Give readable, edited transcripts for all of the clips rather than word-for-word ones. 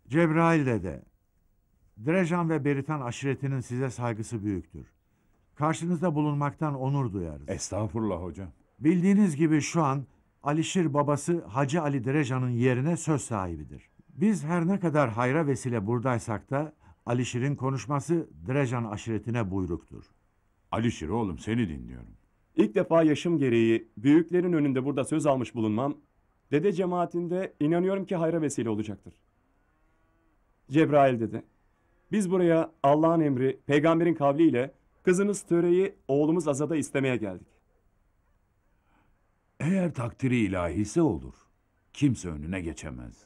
Cebrail dede, Drejan ve Beritan aşiretinin size saygısı büyüktür. Karşınızda bulunmaktan onur duyarız. Estağfurullah hocam. Bildiğiniz gibi şu an Alişir babası Hacı Ali Drejan'ın yerine söz sahibidir. Biz her ne kadar hayra vesile buradaysak da Alişir'in konuşması Drejan aşiretine buyruktur. Alişir oğlum seni dinliyorum. İlk defa yaşım gereği büyüklerin önünde burada söz almış bulunmam, dede cemaatinde inanıyorum ki hayra vesile olacaktır. Cebrail dede, biz buraya Allah'ın emri, peygamberin kavliyle kızınız Töre'yi oğlumuz Azad'a istemeye geldik. Eğer takdiri ilahisi olur, kimse önüne geçemez.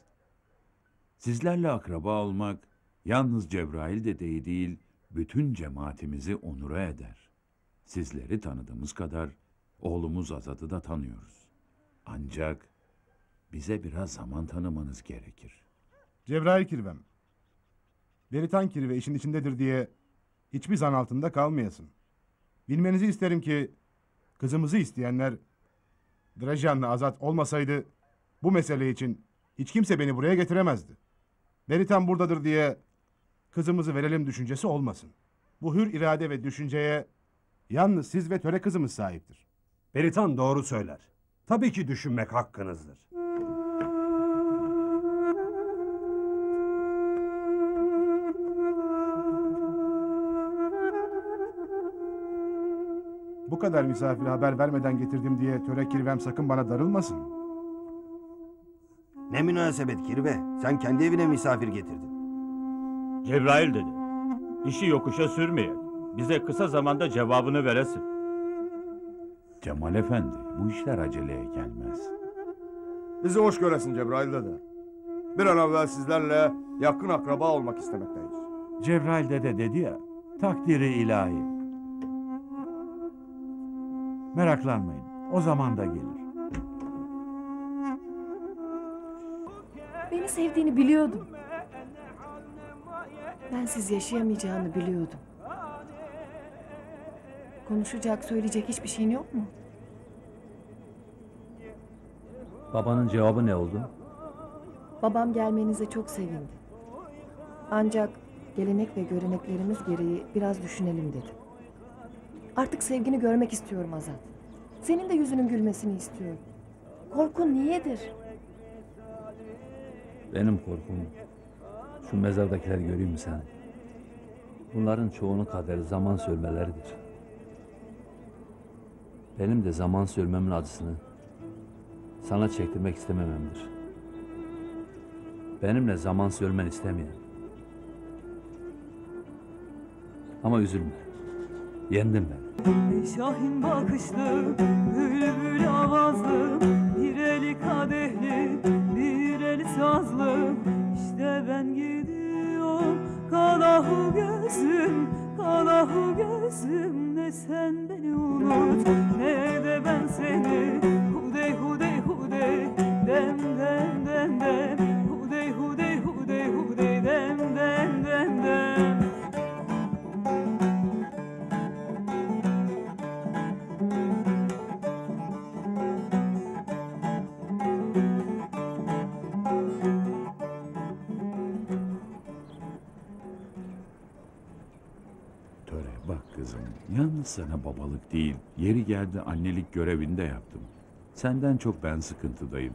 Sizlerle akraba olmak, yalnız Cebrail dedeyi değil, bütün cemaatimizi onura eder. Sizleri tanıdığımız kadar, oğlumuz Azad'ı da tanıyoruz. Ancak bize biraz zaman tanımanız gerekir. Cebrail kirvem. Beritan kirve işin içindedir diye hiçbir zan altında kalmayasın. Bilmenizi isterim ki kızımızı isteyenler Drejan'la Azat olmasaydı bu mesele için hiç kimse beni buraya getiremezdi. Beritan buradadır diye kızımızı verelim düşüncesi olmasın. Bu hür irade ve düşünceye yalnız siz ve töre kızımız sahiptir. Beritan doğru söyler. Tabii ki düşünmek hakkınızdır. Bu kadar misafire haber vermeden getirdim diye töre kirvem sakın bana darılmasın. Ne münasebet kirve. Sen kendi evine misafir getirdin. Cebrail dedi. İşi yokuşa sürmeyek. Bize kısa zamanda cevabını veresin. Cemal Efendi, bu işler aceleye gelmez. Bizi hoş göresin Cebrail dede. Bir an evvel sizlerle yakın akraba olmak istemekteyiz. Cebrail dede dedi ya, takdiri ilahi. Meraklanmayın, o zaman da gelir. Beni sevdiğini biliyordum. Bensiz yaşayamayacağını biliyordum. Konuşacak, söyleyecek hiçbir şeyin yok mu? Babanın cevabı ne oldu? Babam gelmenize çok sevindi. Ancak gelenek ve göreneklerimiz gereği biraz düşünelim dedi. Artık sevgini görmek istiyorum Azat. Senin de yüzünün gülmesini istiyorum. Korkun niyedir? Benim korkum şu mezardakiler göreyim mi sen? Bunların çoğunun kaderi zaman sürmeleridir. Benim de zaman sürmemin acısını sana çektirmek istemememdir. Benimle zaman sürmen istemeyen. Ama üzülme. Yendim ben. Şahin bakışlı, bülbül avazlı, bir eli kadehli, bir eli sazlı. İşte ben gidiyorum, kalahu gözüm, kalahu gözüm. Ne sen beni unut, ne de ben seni. Hudey hudey hudey, dem dem dem dem. Hudey hudey hudey hudey, dem dem dem dem. Töre bak kızım, yalnız sana babalık değil, yeri geldi annelik görevini de yaptım. Senden çok ben sıkıntıdayım.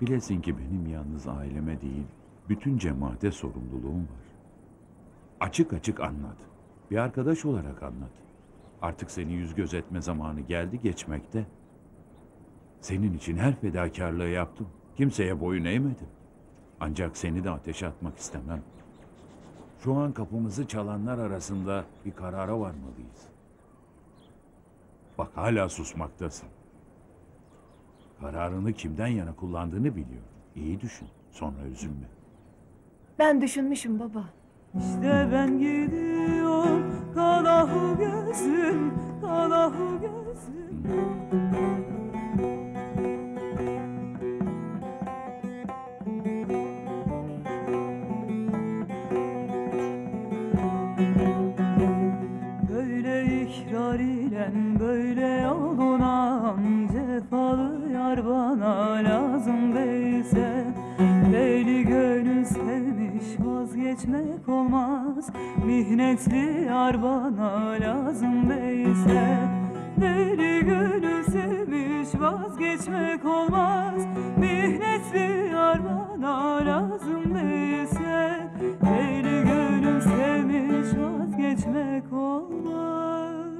Bilesin ki benim yalnız aileme değil, bütün cemaate sorumluluğum var. Açık açık anlat. Bir arkadaş olarak anlat. Artık seni yüz göz etme zamanı geldi geçmekte. Senin için her fedakarlığı yaptım. Kimseye boyun eğmedim. Ancak seni de ateşe atmak istemem. Şu an kapımızı çalanlar arasında bir karara varmalıyız. Bak hala susmaktasın. Kararını kimden yana kullandığını biliyorum. İyi düşün, sonra üzülme. Ben düşünmüşüm baba. İşte ben gidiyorum, kalahu gözüm, kalahu gözüm. Böyle ikrar ile böyle olunan cefalı yar bana lazım değilse. Deli gönül sevmiş vazgeçmek olmaz. Mihnetli yar bana lazım değilse, deli gönül sevmiş vazgeçmek olmaz. Mihnetli yar bana lazım değilse, deli gönül sevmiş vazgeçmek olmaz.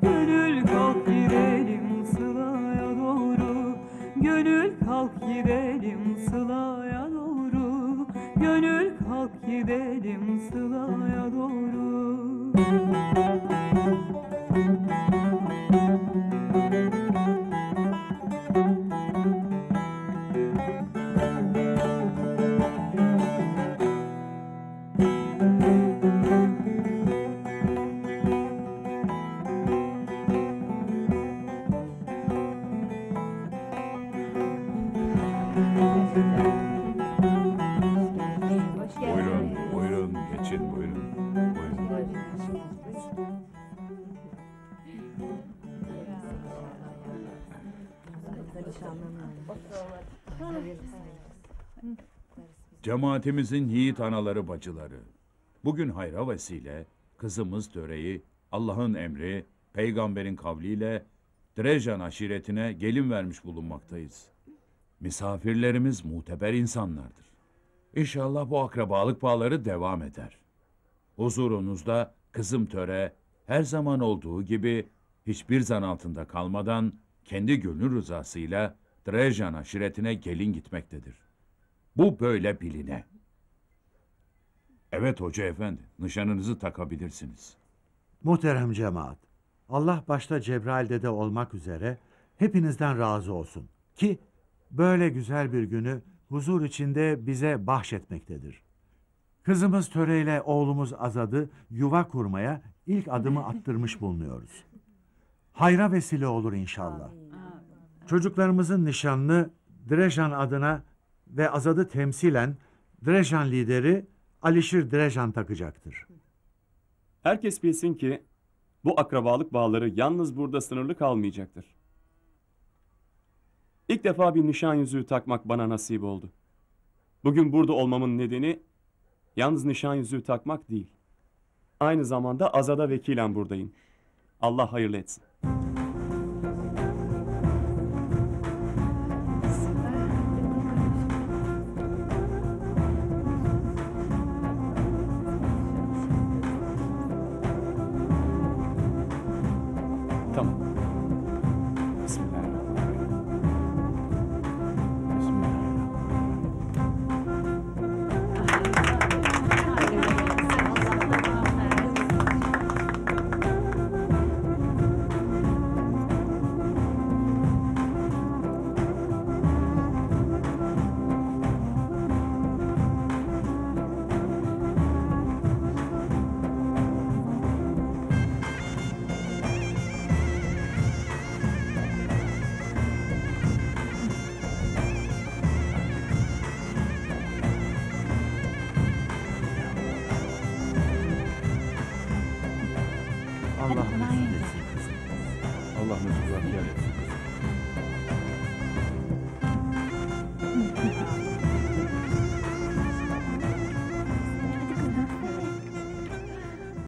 Gönül kalk gidelim Sıla'ya doğru, gönül kalk gidelim Sıla'ya doğru, gönül kalk gidelim Sıla'ya doğru. Buyurun, buyurun, geçin buyurun. Buyurun. Cemaatimizin yiğit anaları bacıları. Bugün hayra vesile kızımız Töre'yi Allah'ın emri, peygamberin kavliyle Drejan aşiretine gelin vermiş bulunmaktayız. Misafirlerimiz muteber insanlardır. İnşallah bu akrabalık bağları devam eder. Huzurunuzda kızım Töre her zaman olduğu gibi hiçbir zan altında kalmadan kendi gönül rızasıyla Drejan aşiretine gelin gitmektedir. Bu böyle biline. Evet hoca efendi, nişanınızı takabilirsiniz. Muhterem cemaat, Allah başta Cebrail dede olmak üzere hepinizden razı olsun ki böyle güzel bir günü huzur içinde bize bahşetmektedir. Kızımız Töre ile oğlumuz Azad'ı yuva kurmaya ilk adımı attırmış bulunuyoruz. Hayra vesile olur inşallah. Çocuklarımızın nişanını Drejan adına ve Azad'ı temsilen Drejan lideri Alişir Drejan takacaktır. Herkes bilsin ki bu akrabalık bağları yalnız burada sınırlı kalmayacaktır. İlk defa bir nişan yüzüğü takmak bana nasip oldu. Bugün burada olmamın nedeni yalnız nişan yüzüğü takmak değil. Aynı zamanda Azad'a vekilen buradayım. Allah hayırlı etsin. Tamam. Bismillahirrahmanirrahim. Allah mesut etsin kızım. Allah mesut etsin.